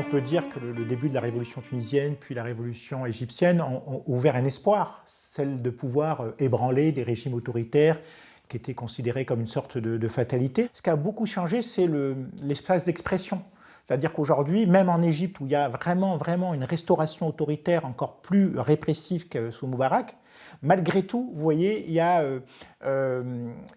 peut dire que le début de la révolution tunisienne, puis la révolution égyptienne ont ouvert un espoir, celle de pouvoir ébranler des régimes autoritaires qui étaient considérés comme une sorte de fatalité. Ce qui a beaucoup changé, c'est l'espace d'expression. C'est-à-dire qu'aujourd'hui, même en Égypte, où il y a vraiment une restauration autoritaire encore plus répressive que sous Moubarak, malgré tout, vous voyez, il y a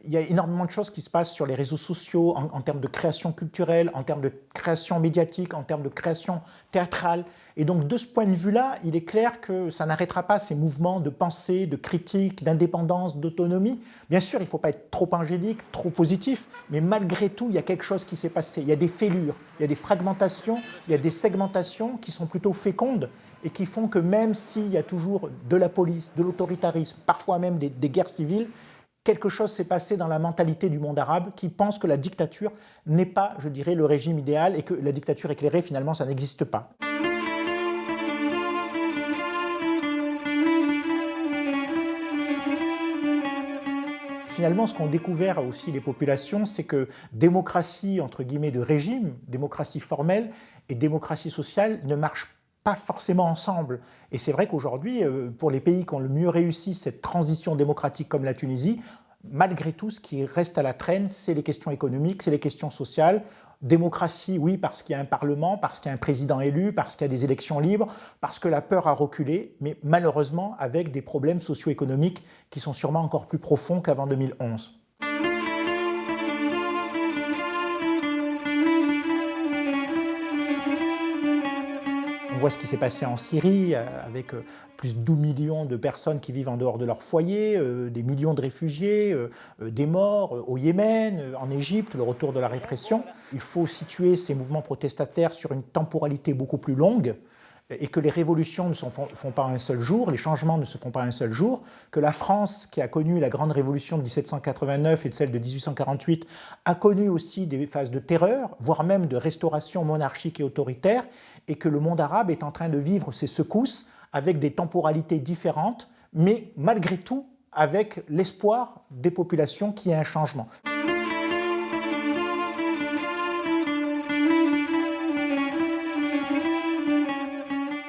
énormément de choses qui se passent sur les réseaux sociaux, en termes de création culturelle, en termes de création médiatique, en termes de création théâtrale. Et donc, de ce point de vue-là, il est clair que ça n'arrêtera pas ces mouvements de pensée, de critique, d'indépendance, d'autonomie. Bien sûr, il ne faut pas être trop angélique, trop positif, mais malgré tout, il y a quelque chose qui s'est passé. Il y a des fêlures, il y a des fragmentations, il y a des segmentations qui sont plutôt fécondes et qui font que même s'il y a toujours de la police, de l'autoritarisme, parfois même des guerres civiles, quelque chose s'est passé dans la mentalité du monde arabe qui pense que la dictature n'est pas, je dirais, le régime idéal et que la dictature éclairée, finalement, ça n'existe pas. Finalement, ce qu'ont découvert aussi les populations, c'est que démocratie, entre guillemets, de régime, démocratie formelle et démocratie sociale ne marchent pas forcément ensemble. Et c'est vrai qu'aujourd'hui, pour les pays qui ont le mieux réussi cette transition démocratique comme la Tunisie, malgré tout, ce qui reste à la traîne, c'est les questions économiques, c'est les questions sociales. Démocratie, oui, parce qu'il y a un parlement, parce qu'il y a un président élu, parce qu'il y a des élections libres, parce que la peur a reculé, mais malheureusement avec des problèmes socio-économiques qui sont sûrement encore plus profonds qu'avant 2011. On voit ce qui s'est passé en Syrie, avec plus de 12 millions de personnes qui vivent en dehors de leur foyer, des millions de réfugiés, des morts au Yémen, en Égypte, le retour de la répression. Il faut situer ces mouvements protestataires sur une temporalité beaucoup plus longue, et que les révolutions ne se font pas en un seul jour, les changements ne se font pas en un seul jour, que la France, qui a connu la grande révolution de 1789 et de celle de 1848, a connu aussi des phases de terreur, voire même de restauration monarchique et autoritaire, et que le monde arabe est en train de vivre ces secousses avec des temporalités différentes, mais malgré tout avec l'espoir des populations qu'il y ait un changement.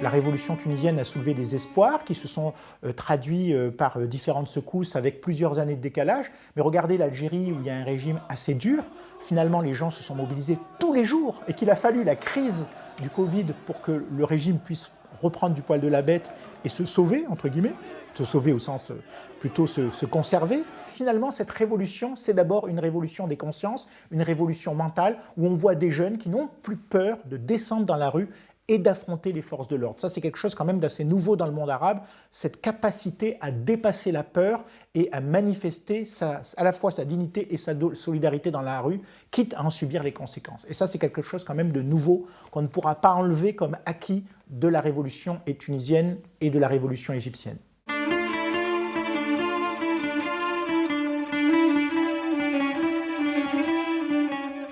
La révolution tunisienne a soulevé des espoirs qui se sont traduits par différentes secousses avec plusieurs années de décalage. Mais regardez l'Algérie où il y a un régime assez dur. Finalement, les gens se sont mobilisés tous les jours et qu'il a fallu la crise du Covid pour que le régime puisse reprendre du poil de la bête et se sauver, entre guillemets. Se sauver au sens plutôt se conserver. Finalement, cette révolution, c'est d'abord une révolution des consciences, une révolution mentale où on voit des jeunes qui n'ont plus peur de descendre dans la rue et d'affronter les forces de l'ordre. Ça, c'est quelque chose quand même d'assez nouveau dans le monde arabe, cette capacité à dépasser la peur et à manifester à la fois sa dignité et sa solidarité dans la rue, quitte à en subir les conséquences. Et ça, c'est quelque chose quand même de nouveau qu'on ne pourra pas enlever comme acquis de la révolution tunisienne et de la révolution égyptienne.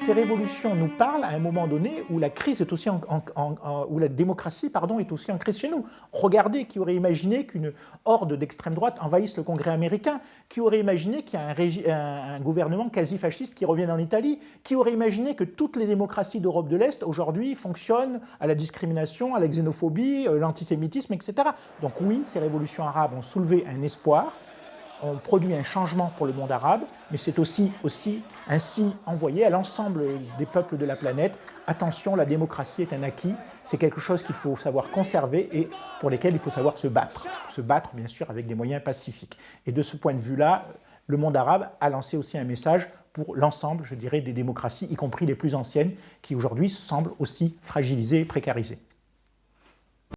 Ces révolutions nous parlent à un moment donné où la crise est aussi où la démocratie est aussi en crise chez nous. Regardez, qui aurait imaginé qu'une horde d'extrême droite envahisse le Congrès américain? Qui aurait imaginé qu'il y a un gouvernement quasi-fasciste qui revienne en Italie? Qui aurait imaginé que toutes les démocraties d'Europe de l'Est aujourd'hui fonctionnent à la discrimination, à la xénophobie, l'antisémitisme, etc. Donc oui, ces révolutions arabes ont soulevé un espoir. On produit un changement pour le monde arabe, mais c'est aussi un signe envoyé à l'ensemble des peuples de la planète. Attention, la démocratie est un acquis, c'est quelque chose qu'il faut savoir conserver et pour lesquels il faut savoir se battre. Se battre, bien sûr, avec des moyens pacifiques. Et de ce point de vue-là, le monde arabe a lancé aussi un message pour l'ensemble, je dirais, des démocraties, y compris les plus anciennes, qui aujourd'hui semblent aussi fragilisées et précarisées.